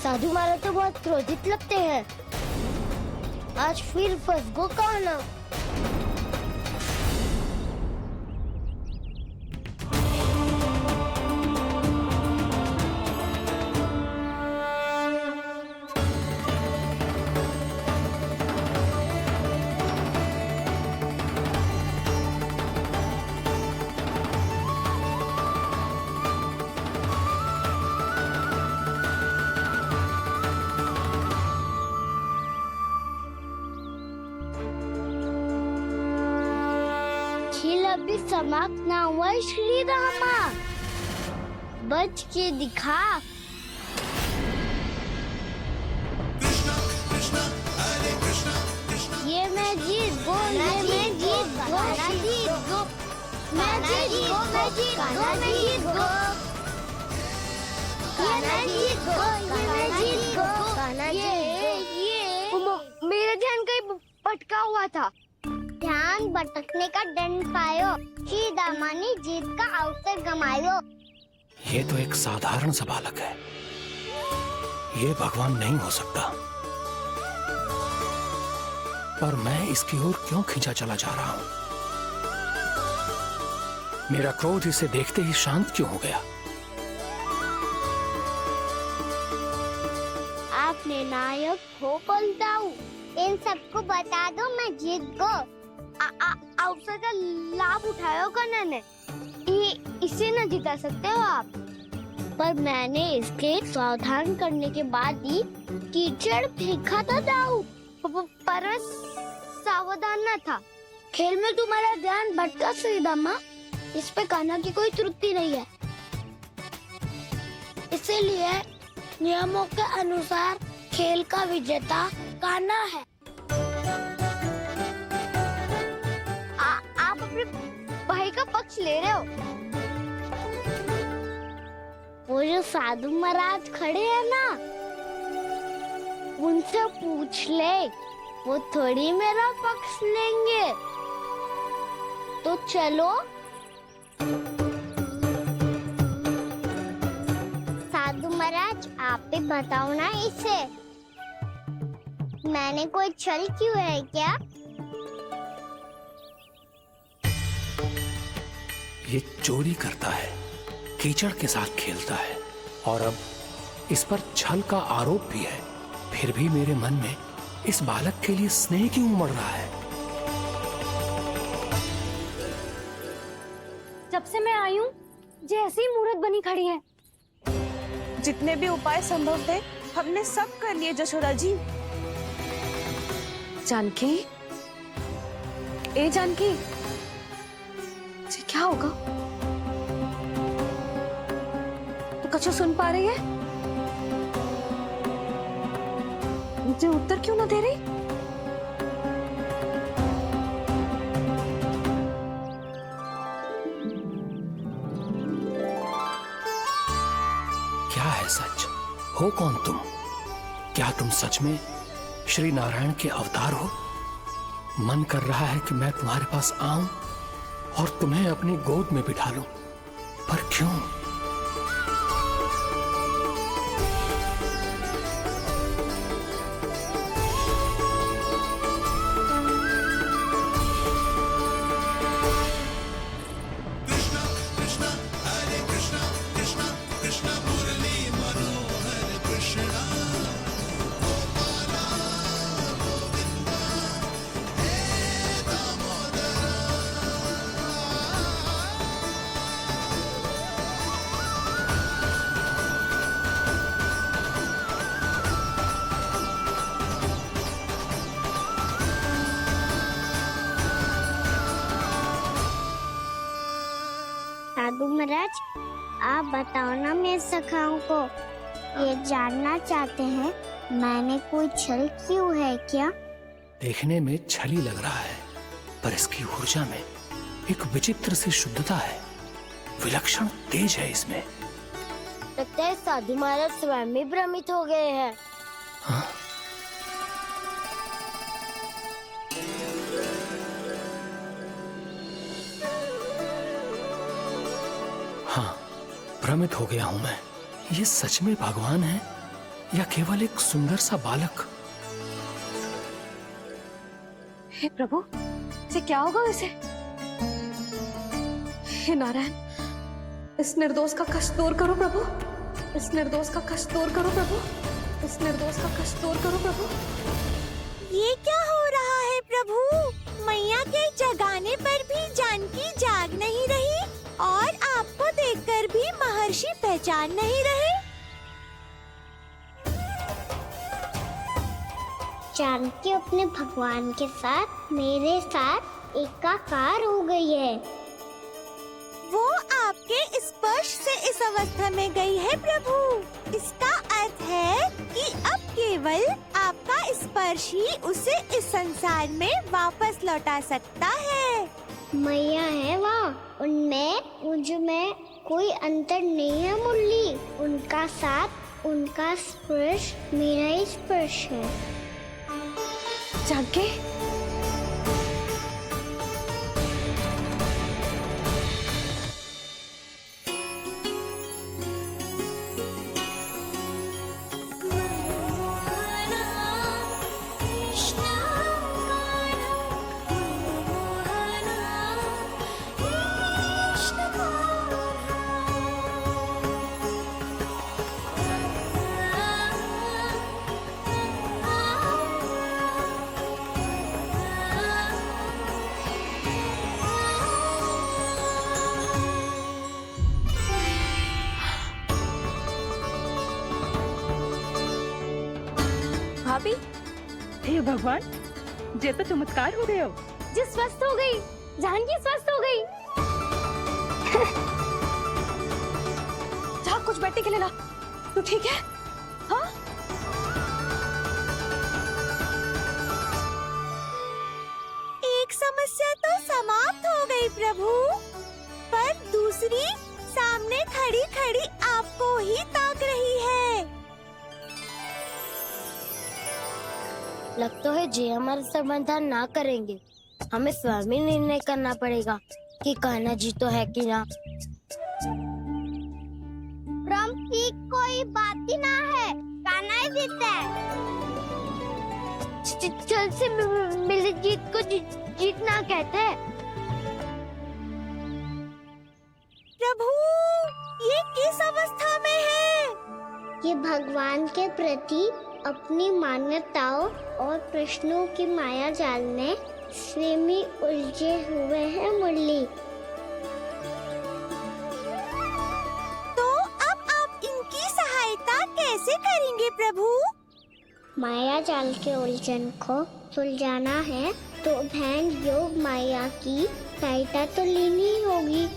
साधु महाराज तो बहुत क्रोधित लगते हैं। आज फिर फंस गो कहना। खेल अभी समाप्त ना हुआ श्री रामा, बच के दिखा। ये मैं जीत गो, ये मैं जीत गो, मैं जीत गो, मैं जीत गो, मैं जीत गो, मैं जीत गो, ये मैं जीत गो, ये मैं जीत गो, ये मेरा ध्यान कहीं भटका हुआ था। ध्यान भटकने का दंड पायो, श्री दामा ने जीत का अवसर गमायो। ये तो एक साधारण सा बालक है, ये भगवान नहीं हो सकता। पर मैं इसकी ओर क्यों खींचा चला जा रहा हूं? मेरा क्रोध इसे देखते ही शांत क्यों हो गया? आपने नायक हो पलटाऊ, इन सबको बता दो मैं जीत गो। अवसर का लाभ उठायो कन्या ने, इसे न जिता सकते हो आप। पर मैंने इसके सावधान करने के बाद ही कीचड़ फेंका था दाऊ, पर सावधान न था। खेल में तुम्हारा ध्यान भटका श्रीदामा, इस पे कान्हा की कोई त्रुटि नहीं है। इसीलिए नियमों के अनुसार खेल का विजेता कान्हा है। आप अपने भाई का पक्ष ले रहे हो। वो जो साधु महाराज खड़े हैं ना, उनसे पूछ ले, वो थोड़ी मेरा पक्ष लेंगे। तो चलो। साधु महाराज आप भी बताओ ना इसे, मैंने कोई छल क्यों है क्या? ये चोरी करता है, कीचड़ के साथ खेलता है और अब इस पर छल का आरोप भी है। फिर भी मेरे मन में इस बालक के लिए स्नेह क्यों उमड़ रहा है? जब से मैं आई हूँ जैसी ही मूर्त बनी खड़ी है। जितने भी उपाय संभव थे हमने सब कर लिए जशोदा जी। जानकी, ए जानकी, जी क्या होगा? तो कछु सुन पा रही है? मुझे उत्तर क्यों ना दे रही? क्या है सच? हो कौन तुम? क्या तुम सच में श्री नारायण के अवतार हो? मन कर रहा है कि मैं तुम्हारे पास आऊं और तुम्हें अपनी गोद में बिठा लूं, पर क्यों? साधु महाराज आप बताओ ना मेरे सखाओं को, ये जानना चाहते हैं मैंने कोई छल क्यों है क्या? देखने में छली लग रहा है, पर इसकी ऊर्जा में एक विचित्र सी शुद्धता है, विलक्षण तेज है इसमें। लगता है साधु महाराज स्वयं भी भ्रमित हो गए हैं। हाँ? हाँ, भ्रमित हो गया हूं मैं। ये सच में भगवान है या केवल एक सुंदर सा बालक? हे प्रभु, ये क्या होगा वैसे? हे नारायण, इस निर्दोष का कष्ट दूर करो प्रभु, इस निर्दोष का कष्ट दूर करो प्रभु, इस निर्दोष का कष्ट दूर करो प्रभु। ये क्या हो रहा है प्रभु? मैया के जगाने पर भी जानकी जाग नहीं रही और आपको देखकर भी महर्षि पहचान नहीं रहे। जानकी अपने भगवान के साथ मेरे साथ एकाकार हो गई है। वो आपके स्पर्श से इस अवस्था में गई है प्रभु। इसका अर्थ है कि अब केवल आपका स्पर्श ही उसे इस संसार में वापस लौटा सकता है। मैया है वहाँ, उनमें मुझ में कोई अंतर नहीं है मुरली। उनका साथ, उनका स्पर्श मेरा ही स्पर्श है। जानकी, भाभी, हे भगवान, ये तो चमत्कार हो गए हो। जी स्वस्थ हो गई, जानकी स्वस्थ हो गई। जा कुछ बैठने के लिए ला। तू ठीक है? हाँ? एक समस्या तो समाप्त हो गई प्रभु, पर दूसरी सामने खड़ी खड़ी आपको ही ताक रही है। लग तो है जी हमारा समाधान ना करेंगे। हमें स्वयं ही निर्णय करना पड़ेगा कि कान्हा जी तो है कि ना। ब्रह्म की कोई बात ही ना है, कान्हा ही जीता है। चल से मिली जीत को जीतना कहते हैं। प्रभु, ये किस अवस्था में है? ये भगवान के प्रति अपनी मान्यताओं और प्रश्नों की माया जाल में स्वयं ही उलझे हुए हैं मुरली। तो अब आप इनकी सहायता कैसे करेंगे प्रभु? माया जाल के उलझन को सुलझाना है तो ध्यान योग माया की सहायता तो लेनी ही होगी।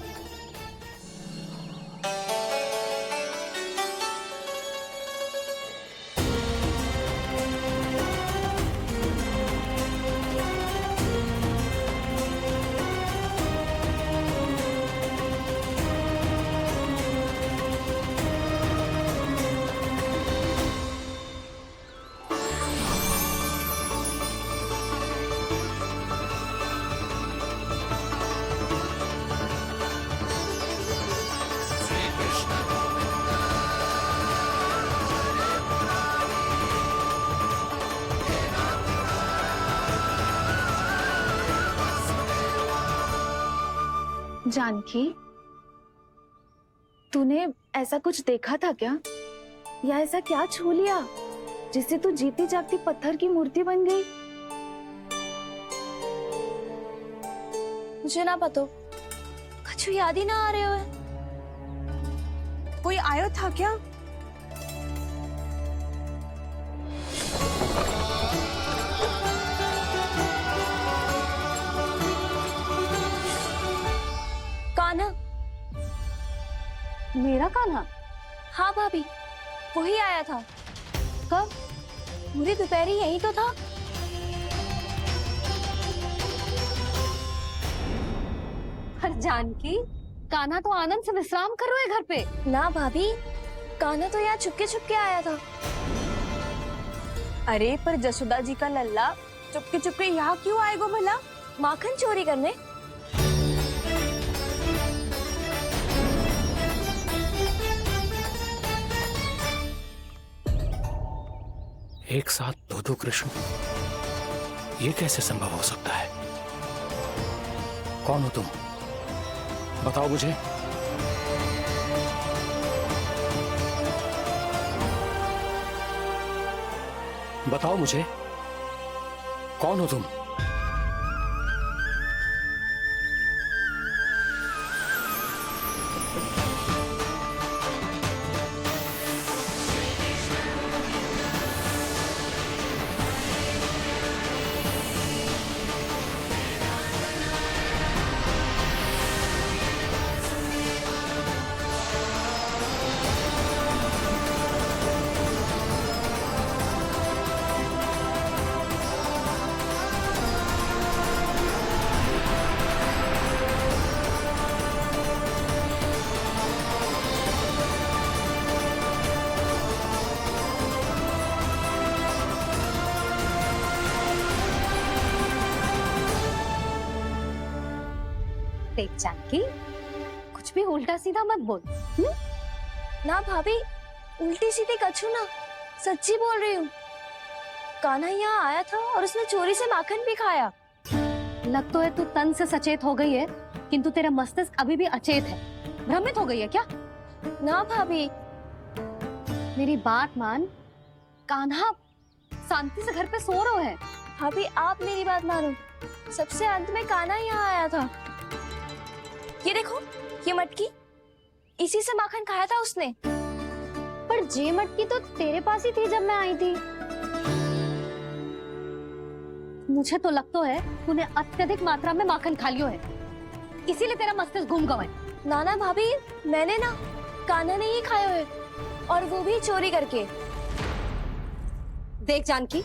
जानकी, तूने ऐसा कुछ देखा था क्या? या ऐसा क्या छू लिया जिससे तू जीती जागती पत्थर की मूर्ति बन गई? मुझे ना पता, कुछ याद ही ना आ रहे हो। कोई आयो था क्या? कान्हा, मेरा कान्हा? हाँ भाभी, वही आया था। कब? पूरी दोपहर यही तो था। पर जानकी, कान्हा तो आनंद से विश्राम कर रहे घर पे। ना भाभी, कान्हा तो यहाँ छुपके आया था। अरे पर जसोदा जी का लल्ला चुपके चुपके यहाँ क्यों आएगा भला? माखन चोरी करने। एक साथ दो कृष्ण, ये कैसे संभव हो सकता है? कौन हो तुम? बताओ मुझे। बताओ मुझे, कौन हो तुम? देख जानकी, कुछ भी उल्टा सीधा मत बोल। ना भाभी, उल्टी सीधी कछू ना, सच्ची बोल रही हूँ। कान्हा यहाँ आया था और उसने चोरी से माखन भी खाया। लग तो है तू तन से सचेत हो गई है, किंतु तेरा मस्तिष्क अभी भी अचेत है। भ्रमित हो गई है क्या? ना भाभी, मेरी बात मान। कान्हा शांति से घर पे सो रहा है। भाभी आप मेरी बात मानो। सबसे अंत में कान्हा यहाँ आया था। ये देखो, ये मटकी, इसी से माखन खाया था उसने। पर जे मटकी तो तेरे पास ही थी जब मैं आई थी। मुझे तो लगता है तूने अत्यधिक मात्रा में माखन खा लियो है, इसीलिए तेरा मस्तिष्क घूम गया है। नाना भाभी, मैंने ना कान्हा ने ही खाया है, और वो भी चोरी करके। देख जानकी,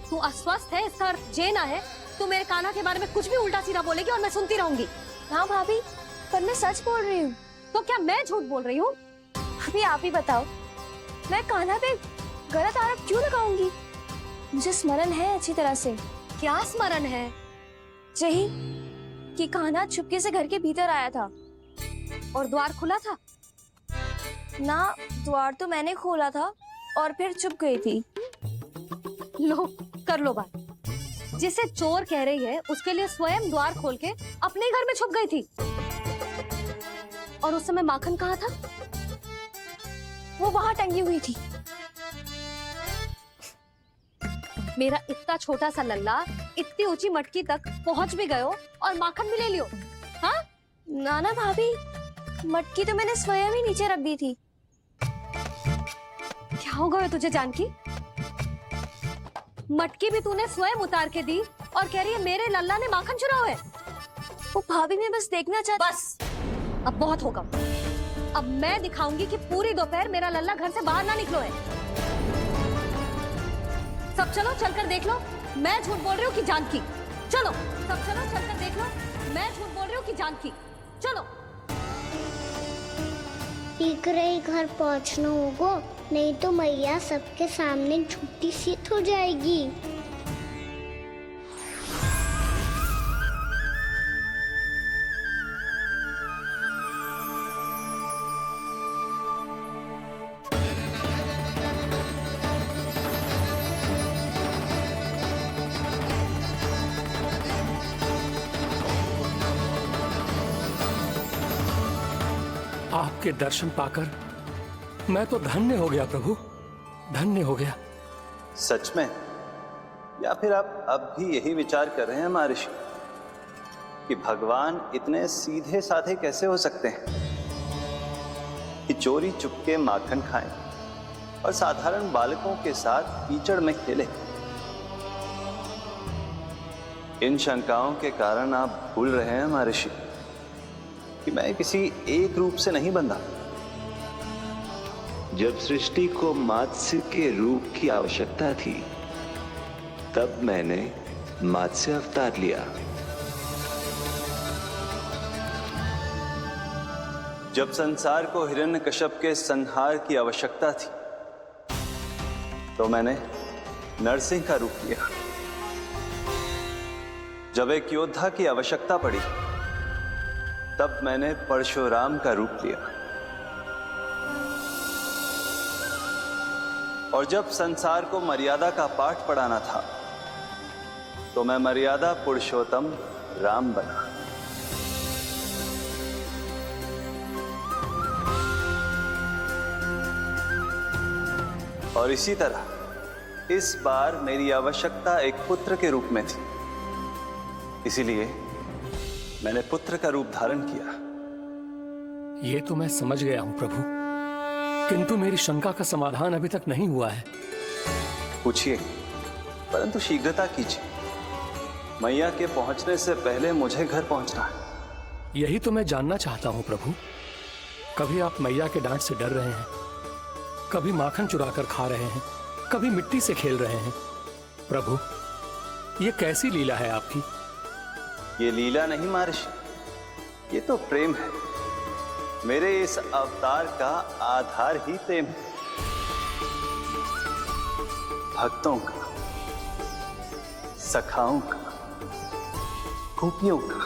तू अस्वस्थ है, इसका अर्थ ये ना है तू मेरे कान्हा के बारे में कुछ भी उल्टा सीधा बोलेगी और मैं सुनती रहूंगी। हाँ भाभी, पर मैं सच बोल रही हूँ। तो क्या मैं झूठ बोल रही हूँ? अभी आप ही बताओ, मैं कान्हा पे गलत आरोप क्यों लगाऊंगी? मुझे स्मरण है अच्छी तरह से। क्या स्मरण है? यही कि कान्हा चुपके से घर के भीतर आया था। और द्वार खुला था? ना, द्वार तो मैंने खोला था और फिर चुप गई थी। लो, कर लो बात। जिसे चोर कह रही है उसके लिए स्वयं द्वार खोल के अपने घर में छुप गई थी। और उस समय माखन कहाँ था? वो वहां टंगी हुई थी। मेरा इतना छोटा सा लल्ला इतनी ऊंची मटकी तक पहुंच भी गयो और माखन भी ले लियो। हाँ? नाना भाभी, मटकी तो मैंने स्वयं ही नीचे रख दी थी। क्या हो गया तुझे जानकी? मटकी भी तूने स्वयं उतार के दी और कह रही है मेरे लल्ला ने माखन चुराया है। वो भाभी, मैं बस देखना चाहती। बस, अब बहुत होगा। अब मैं दिखाऊंगी कि पूरी दोपहर मेरा लल्ला घर से बाहर ना निकलो है। सब चलो, चलकर देख लो मैं झूठ बोल रही हूँ कि जानकी। चलो सब चलो, चलकर देख लो मैं झूठ बोल रही हूँ कि जानकी। चलो। ठीक रही घर पहुंचना होगा, नहीं तो मैया सबके सामने झूठी सिद्ध हो जाएगी। आपके दर्शन पाकर मैं तो धन्य हो गया प्रभु, धन्य हो गया। सच में? या फिर आप अब भी यही विचार कर रहे हैं महर्षि कि भगवान इतने सीधे साधे कैसे हो सकते हैं कि चोरी चुपके माखन खाएं और साधारण बालकों के साथ कीचड़ में खेले? इन शंकाओं के कारण आप भूल रहे हैं महर्षि कि मैं किसी एक रूप से नहीं बंधा। जब सृष्टि को मत्स्य के रूप की आवश्यकता थी, तब मैंने मत्स्य अवतार लिया। जब संसार को हिरण्यकश्यप के संहार की आवश्यकता थी, तो मैंने नरसिंह का रूप लिया। जब एक योद्धा की आवश्यकता पड़ी, तब मैंने परशुराम का रूप लिया। और जब संसार को मर्यादा का पाठ पढ़ाना था तो मैं मर्यादा पुरुषोत्तम राम बना। और इसी तरह इस बार मेरी आवश्यकता एक पुत्र के रूप में थी, इसीलिए मैंने पुत्र का रूप धारण किया। ये तो मैं समझ गया हूं प्रभु, किंतु मेरी शंका का समाधान अभी तक नहीं हुआ है। पूछिए, परंतु शीघ्रता कीजिए। मैया के पहुंचने से पहले मुझे घर पहुंचना है। यही तो मैं जानना चाहता हूं प्रभु। कभी आप मैया के डांट से डर रहे हैं, कभी माखन चुराकर खा रहे हैं, कभी मिट्टी से खेल रहे हैं। प्रभु, ये कैसी लीला है आपकी? ये लीला नहीं महर्षि, ये तो प्रेम है। मेरे इस अवतार का आधार ही प्रेम है। भक्तों का, सखाओं का, गोपियों का,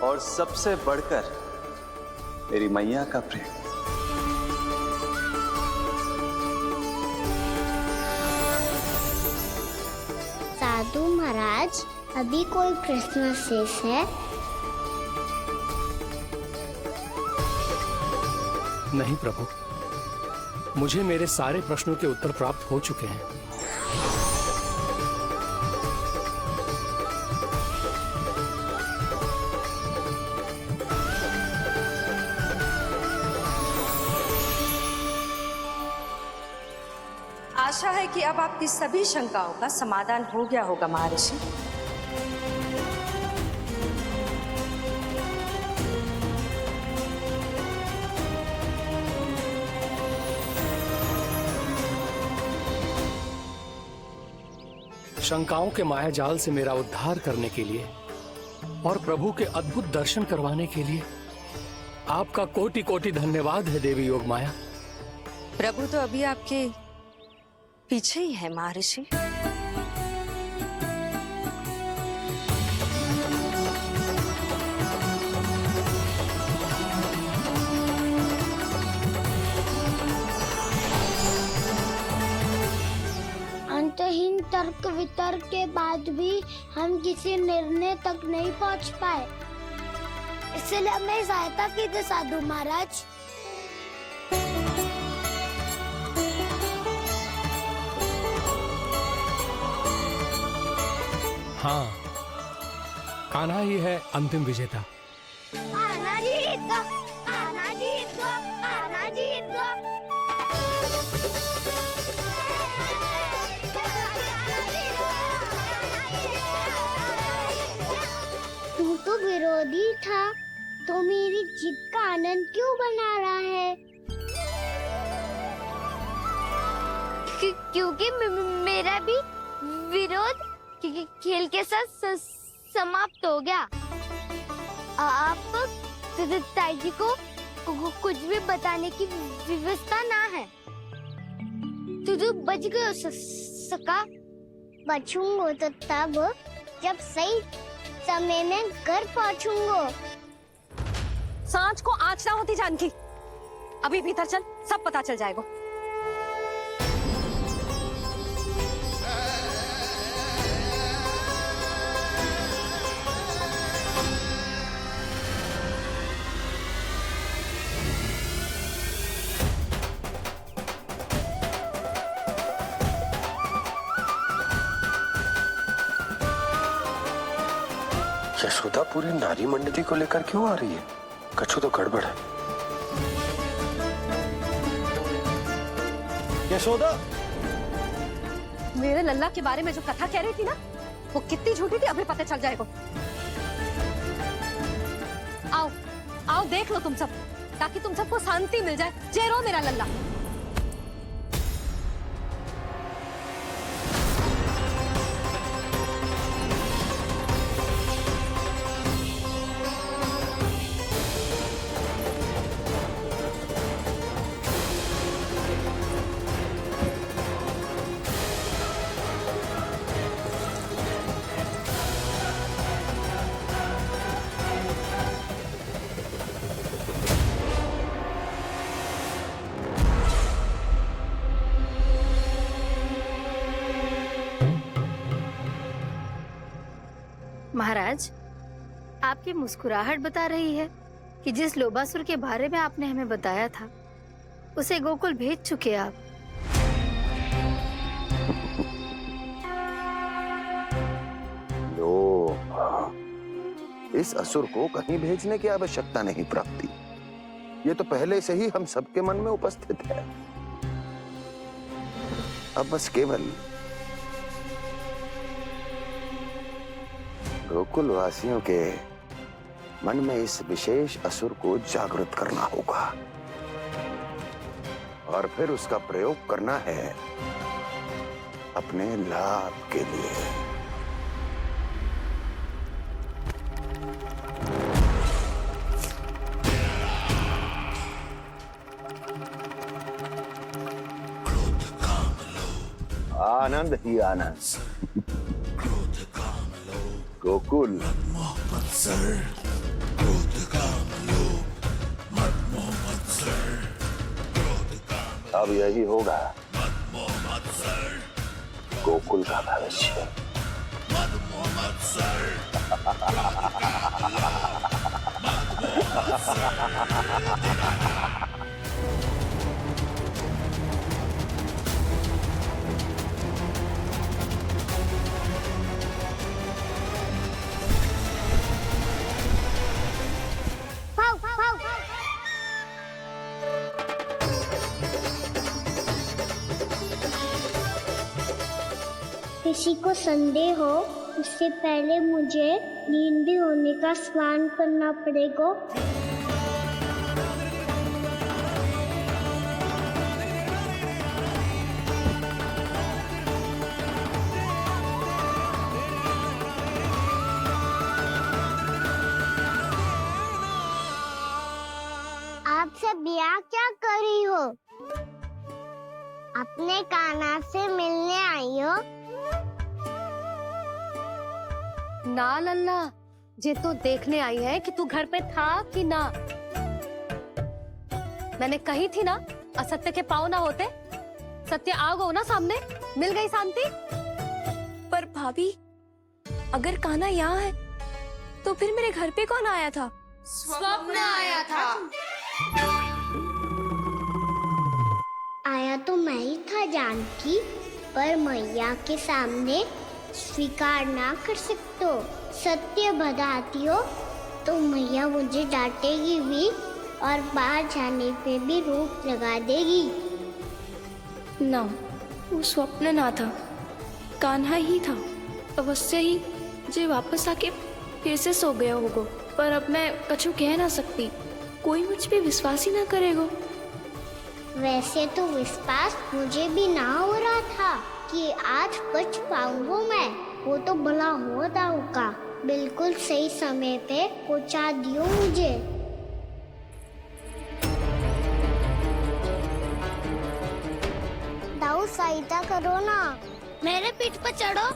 और सबसे बढ़कर मेरी मैया का प्रेम। साधु महाराज, अभी कोई प्रश्न शेष है? नहीं प्रभु, मुझे मेरे सारे प्रश्नों के उत्तर प्राप्त हो चुके हैं। आशा है कि अब आपकी सभी शंकाओं का समाधान हो गया होगा महर्षि। शंकाओं के मायाजाल से मेरा उद्धार करने के लिए और प्रभु के अद्भुत दर्शन करवाने के लिए आपका कोटि कोटि धन्यवाद है देवी योगमाया। प्रभु तो अभी आपके पीछे ही है महर्षि। अंतहीन तर्क वितर्क के बाद भी हम किसी निर्णय तक नहीं पहुंच पाए, इसलिए हमें सहायता कीजिए साधु महाराज। हाँ, कान्हा ही है अंतिम विजेता। आना जीत गो, आना जीत गो, आना जीत गो। तू तो विरोधी था, तो मेरी जीत का आनंद क्यों बना रहा है? क्योंकि मेरा भी विरोध खेल के साथ समाप्त हो गया। आप ताई जी को कुछ भी बताने की व्यवस्था ना है। तू बच गयो सका। बचूंगो तो तब जब सही समय में घर पहुंचूंगो। सांच को आँच ना होती जानकी। अभी भीतर चल, सब पता चल जाएगा। यशोदा पूरी नारी मंडली को लेकर क्यों आ रही है? कछु तो गड़बड़ है। यशोदा, मेरे लल्ला के बारे में जो कथा कह रही थी ना, वो कितनी झूठी थी अभी पता चल जाएगा। आओ आओ देख लो तुम सब, ताकि तुम सबको शांति मिल जाए। जय रो मेरा लल्ला। महाराज, आपकी मुस्कुराहट बता रही है कि जिस लोबासुर के बारे में आपने हमें बताया था उसे गोकुल भेज चुके आप। इस असुर को कहीं भेजने की आवश्यकता नहीं प्राप्ति। ये तो पहले से ही हम सबके मन में उपस्थित है। अब बस केवल गोकुल वासियों के मन में इस विशेष असुर को जागृत करना होगा और फिर उसका प्रयोग करना है अपने लाभ के लिए। आनंद ही आनंद। गोकुल अब यही होगा गोकुल का भविष्य। किसी को संदेह हो उससे पहले मुझे लीन भी होने का स्नान करना पड़ेगा। आप सब यहाँ क्या कर रही हो? अपने कान्हा से मिलने आई हो? ना लल्ला, जे तो देखने आई है कि तू घर पे था कि ना। मैंने कही थी ना, असत्य के पाँव ना होते। सत्य आ गो ना सामने, मिल गई शांति। पर भाभी, अगर कान्हा यहाँ है तो फिर मेरे घर पे कौन आया था? स्वप्न आया था। आया तो मैं ही था जानकी, पर मैया के सामने स्वीकार ना कर सकते हो। सत्य बताती हो तो मैया मुझे डांटेगी भी और बाहर जाने पे भी रोक लगा देगी। ना, वो स्वप्न ना था, कान्हा ही था। अवश्य ही जे वापस आके फिर से सो गया होगा। पर अब मैं कछु कह ना सकती, कोई मुझ पे विश्वास ही ना करेगा। वैसे तो विश्वास मुझे भी ना हो रहा था कि आज बच पाऊंगा मैं। वो तो भला हो दाऊ का बिल्कुल सही समय पे पहुंचा दियो मुझे। दाऊ सहायता करो ना। मेरे पीठ पर चढ़ो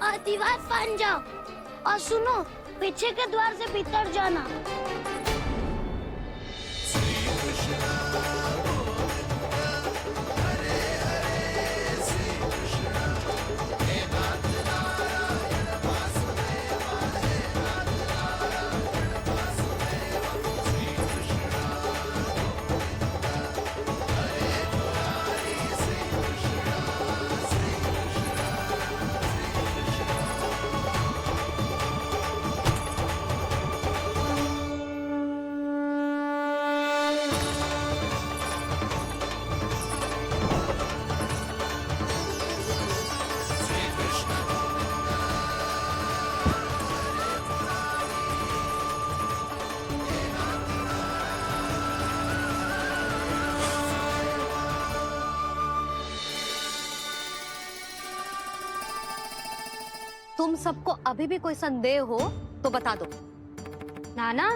और दीवार फान जाओ। और सुनो, पीछे के द्वार से भीतर जाना। तुम सबको अभी भी कोई संदेह हो तो बता दो। नाना,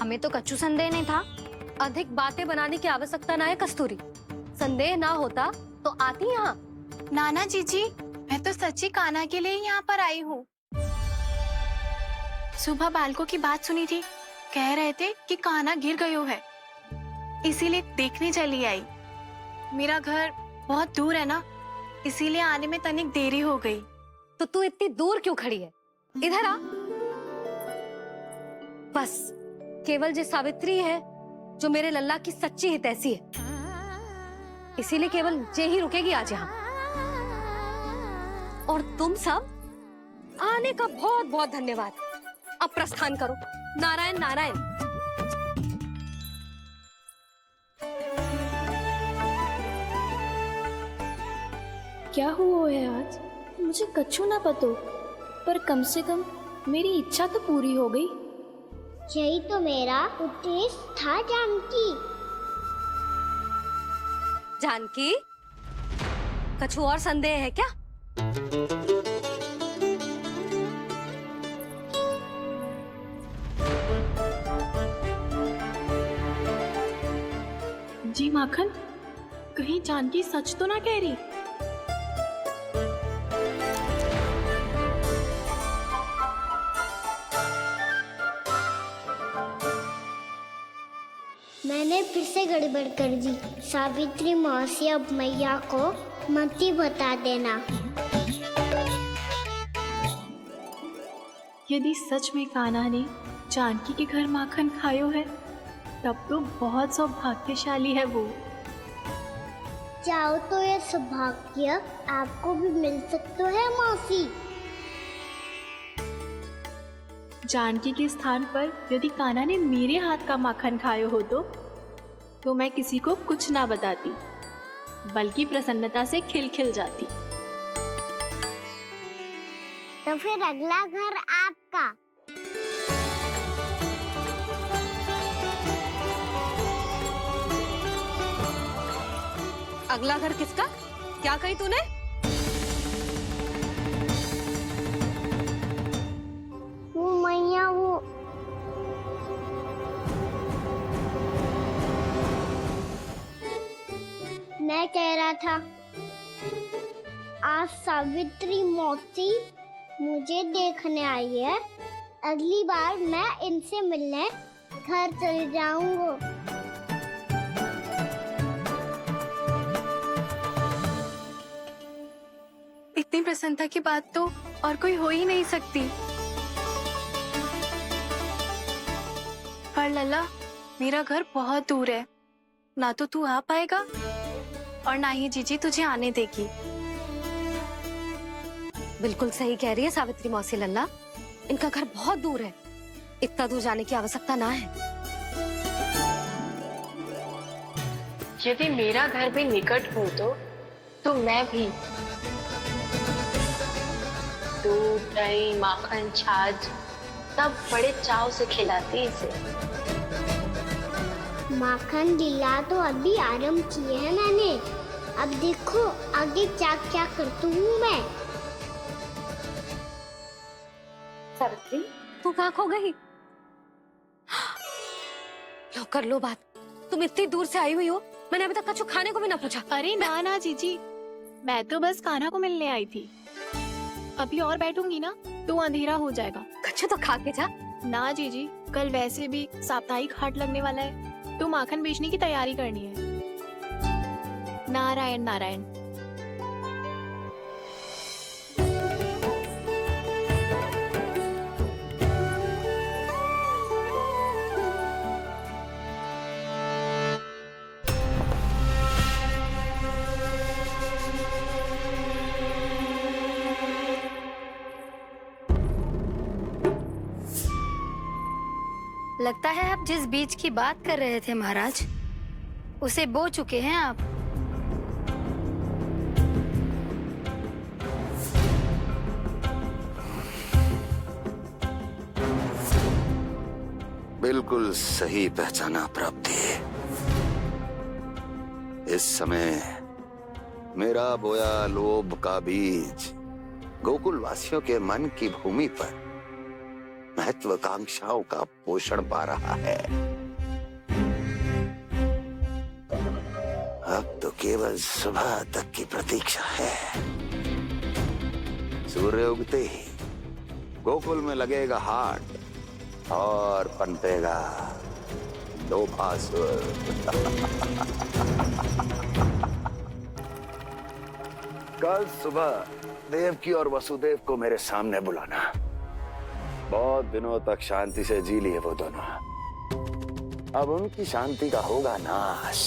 हमें तो कच्चू संदेह नहीं था। अधिक बातें बनाने की आवश्यकता ना है कस्तूरी। संदेह ना होता तो आती यहाँ। नाना जीजी, मैं तो सच्ची कान्हा के लिए यहाँ पर आई हूँ। सुबह बालकों की बात सुनी थी, कह रहे थे कि कान्हा गिर गयो है, इसीलिए देखने चली आई। मेरा घर बहुत दूर है ना, इसीलिए आने में तनिक देरी हो गई। तो तू इतनी दूर क्यों खड़ी है? इधर आ। बस केवल जे सावित्री है जो मेरे लल्ला की सच्ची हितैषी है, इसीलिए केवल जे ही रुकेगी आज यहाँ। और तुम सब आने का बहुत बहुत धन्यवाद। अब प्रस्थान करो। नारायण नारायण। क्या हुआ है आज? मुझे कछु ना पतो, पर कम से कम मेरी इच्छा तो पूरी हो गई। यही तो मेरा उद्देश्य था जानकी। जानकी, कछु और संदेह है क्या? जी माखन, कहीं जानकी सच तो ना कह रही? मैंने फिर से गड़बड़ कर दी। सावित्री मौसी अब मैया को मत ही बता देना। यदि सच में कान्हा ने जानकी के घर माखन खायो है, तब तो बहुत सौभाग्यशाली है वो। चाहो तो ये सौभाग्य आपको भी मिल सकता है मौसी। जानकी के स्थान पर यदि कान्हा ने मेरे हाथ का माखन खायो हो तो मैं किसी को कुछ ना बताती, बल्कि प्रसन्नता से खिलखिल जाती। तो फिर अगला घर आपका। अगला घर किसका? क्या कही तूने? वो मैया वो मैं कह रहा था, आज सावित्री मौसी मुझे देखने आई है। अगली बार मैं इनसे मिलने घर चले जाऊंगा। इतनी प्रसन्नता की बात तो और कोई हो ही नहीं सकती। पर लल्ला, मेरा घर बहुत दूर है, ना तो तू आ पाएगा और ना ही जीजी तुझे आने देगी। बिल्कुल सही कह रही है सावित्री मौसी लल्ला, इनका घर बहुत दूर है, इतना दूर जाने की आवश्यकता ना है। यदि मेरा घर भी निकट हो तो मैं भी दूध, दही, माखन, छाछ सब बड़े चाव से खिलाती इसे। माखन लीला तो अभी आरंभ किए है मैंने। अब देखो आगे क्या क्या करती हूँ मैं। सावित्री, तू कहाँ खो गई? लो कर लो बात। तुम इतनी दूर से आई हुई हो, मैंने अभी तक कुछ खाने को भी ना पूछा। अरे ना ना जीजी, मैं तो बस कान्हा को मिलने आई थी। अभी और बैठूंगी ना तो अंधेरा हो जाएगा। कुछ तो खा के जा। ना जीजी, कल वैसे भी साप्ताहिक हाट लगने वाला है, तो माखन बेचने की तैयारी करनी है। नारायण नारायण। लगता है आप जिस बीज की बात कर रहे थे महाराज, उसे बो चुके हैं आप। बिल्कुल सही पहचाना प्राप्ति। इस समय मेरा बोया लोभ का बीज गोकुल वासियों के मन की भूमि पर महत्वाकांक्षाओं का पोषण पा रहा है। अब तो केवल सुबह तक की प्रतीक्षा है। सूर्य उगते ही गोकुल में लगेगा हाट और पनपेगा लोभासुर। कल सुबह देवकी और वसुदेव को मेरे सामने बुलाना। बहुत दिनों तक शांति से जी लिए वो दोनों, अब उनकी शांति का होगा नाश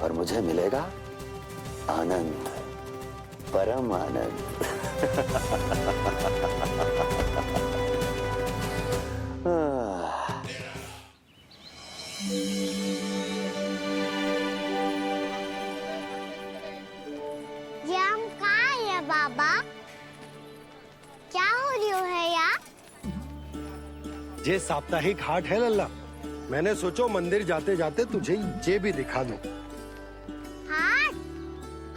और मुझे मिलेगा आनंद, परम आनंद। ये हम कहाँ है बाबा? क्या हो रही है यार? ये साप्ताहिक हाट है लल्ला। मैंने सोचो मंदिर जाते जाते तुझे ये भी दिखा दूं। हाट?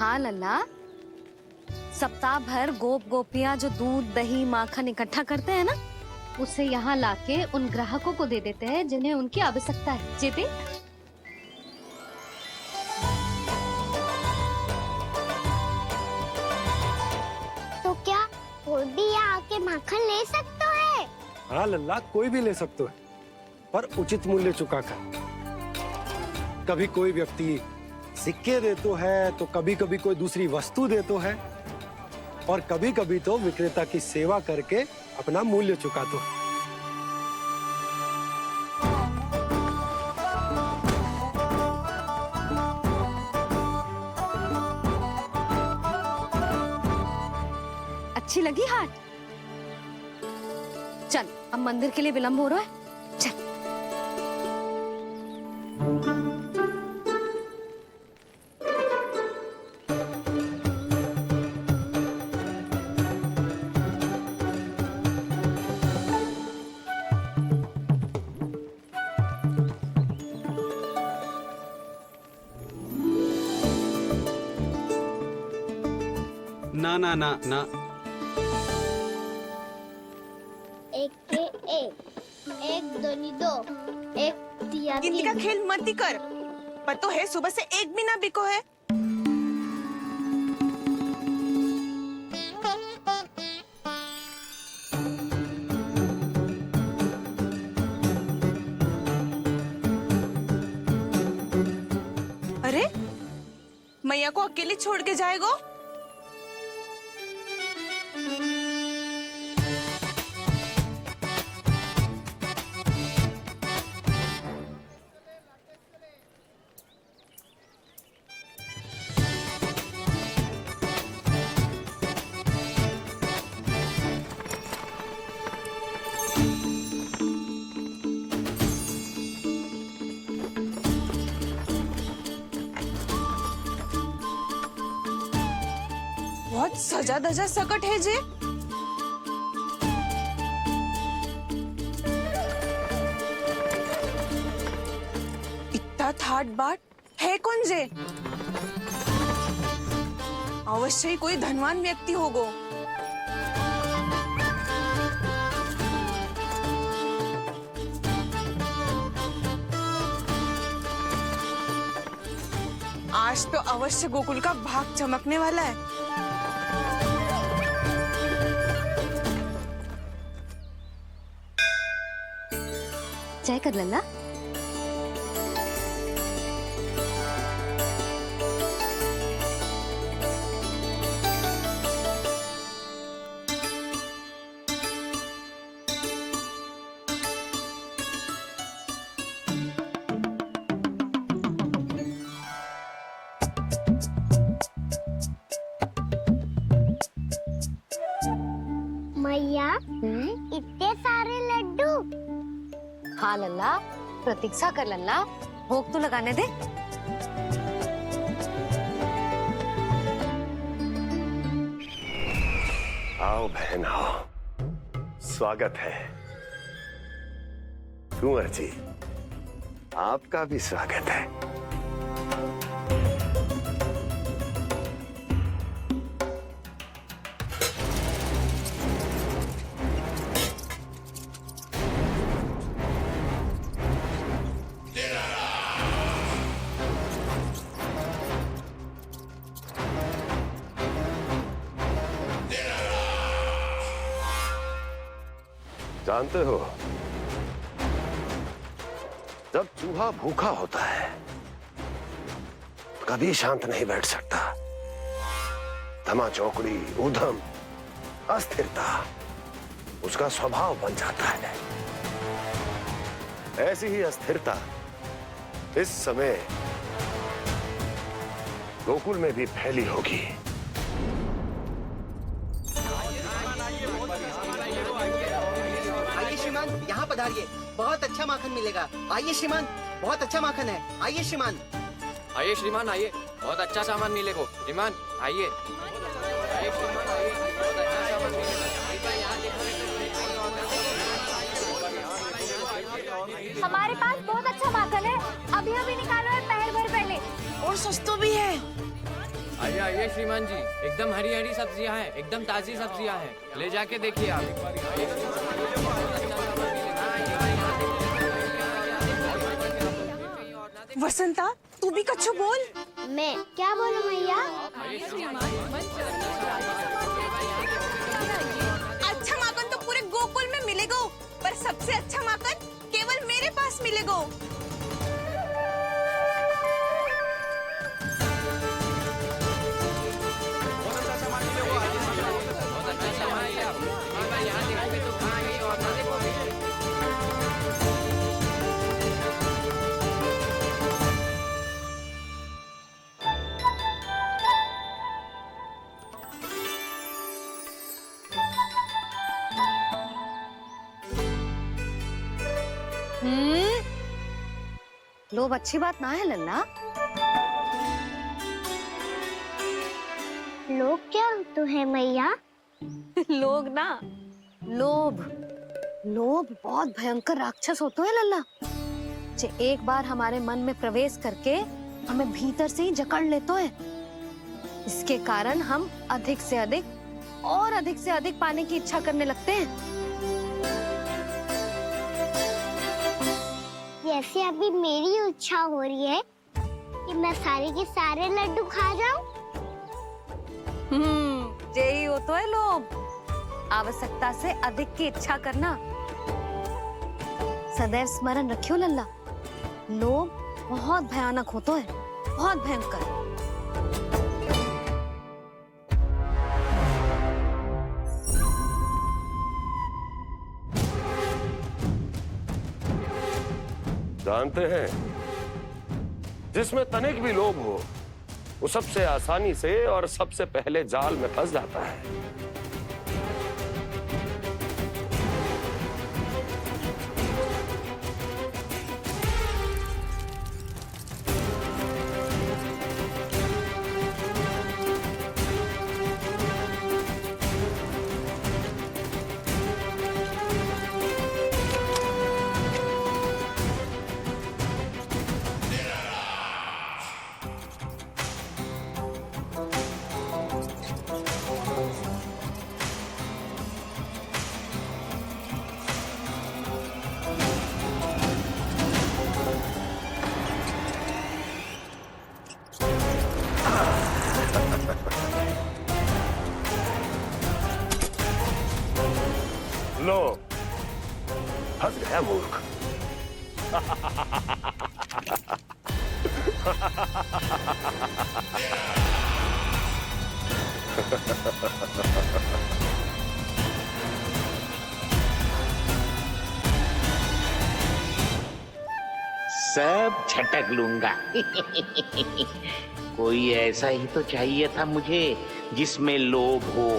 हाँ लल्ला, सप्ताह भर गोप गोपियाँ जो दूध दही माखन इकट्ठा करते हैं ना, उसे यहाँ लाके उन ग्राहकों को दे देते हैं जिन्हें उनकी आवश्यकता है। जीती, तो क्या कोई भी यहाँ आके माखन ले सकता है? हाँ लल्ला, कोई भी ले सकते है, पर उचित मूल्य चुका कर। कभी कोई व्यक्ति सिक्के देतो है, तो कभी कभी कोई दूसरी वस्तु देतो है, और कभी कभी तो विक्रेता की सेवा करके अपना मूल्य चुकातो है। अच्छी लगी हाट? चल, अब मंदिर के लिए विलंब हो रहा है, चल। ना ना ना ना, एक के एक दोनी दो, एक दिया गिनती का खेल मत ही कर। पतो है सुबह से एक भी ना बिको है। अरे मैया को अकेले छोड़ के जाएगो? बहुत सजा धजा सकट है जे। इतना ठाट बाट है कौन जे? अवश्य ही कोई धनवान व्यक्ति होगो। आज तो अवश्य गोकुल का भाग चमकने वाला है। जय कर लल्ला। मैया, इतने सारे लड्डू। हाँ लल्ला, प्रतीक्षा कर लल्ला, भोग तो लगाने दे। आओ बहन आओ, स्वागत है। कुंवर जी, आपका भी स्वागत है। जानते हो, जब चूहा भूखा होता है कभी शांत नहीं बैठ सकता। धमा चौकड़ी, ऊधम, अस्थिरता, उसका स्वभाव बन जाता है। ऐसी ही अस्थिरता इस समय गोकुल में भी फैली होगी। आइए श्रीमान, यहाँ पधारिए, बहुत अच्छा माखन मिलेगा। आइए श्रीमान, बहुत अच्छा माखन है। आइए श्रीमान। आइए श्रीमान, आइए, बहुत अच्छा सामान मिलेगा। श्रीमान आइए, आइए श्रीमान, आइए, बहुत अच्छा सामान मिलेगा। हमारे पास बहुत अच्छा माखन है, अभी अभी निकालो है, पहर भर पहले, और सस्ता भी है। आइए आइए श्रीमान जी, एकदम हरी हरी सब्जियां हैं, एकदम ताजी सब्जियां हैं, ले जाके देखिए आप। वसंता, तू भी कछु बोल। मैं क्या बोलूं मैया? अच्छा माखन तो पूरे गोकुल में मिलेगा, पर सबसे अच्छा माखन केवल मेरे पास मिलेगा। लोभ अच्छी बात ना है लल्ला। लोग क्या तो है मैया? लोग ना, लोभ। लोभ बहुत भयंकर राक्षस होते हैं लल्ला, जो एक बार हमारे मन में प्रवेश करके हमें भीतर से ही जकड़ लेते हैं। इसके कारण हम अधिक से अधिक और अधिक से अधिक पाने की इच्छा करने लगते हैं। जैसे अभी मेरी इच्छा हो रही है कि मैं सारे के सारे लड्डू खा जाऊं। यही होता है लोभ, आवश्यकता से अधिक की इच्छा करना। सदैव स्मरण रखियो लल्ला, लोभ बहुत भयानक होता है, बहुत भयंकर। जानते हैं, जिसमें तनिक भी लोभ हो, वो सबसे आसानी से और सबसे पहले जाल में फंस जाता है। लो, फंस गया मूर्ख। सब झटक लूंगा। कोई ऐसा ही तो चाहिए था मुझे जिसमें लोभ हो।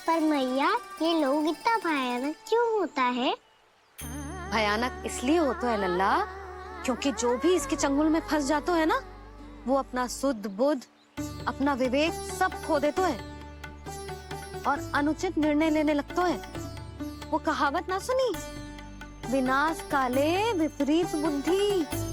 पर मैया, ये लोग इतना भयानक क्यों होता है? भयानक इसलिए होता है लल्ला, क्योंकि जो भी इसके चंगुल में फंस जाता है ना, वो अपना शुद्ध बुद्ध, अपना विवेक सब खो देता है और अनुचित निर्णय लेने लगता है। वो कहावत ना सुनी, विनाश काले विपरीत बुद्धि।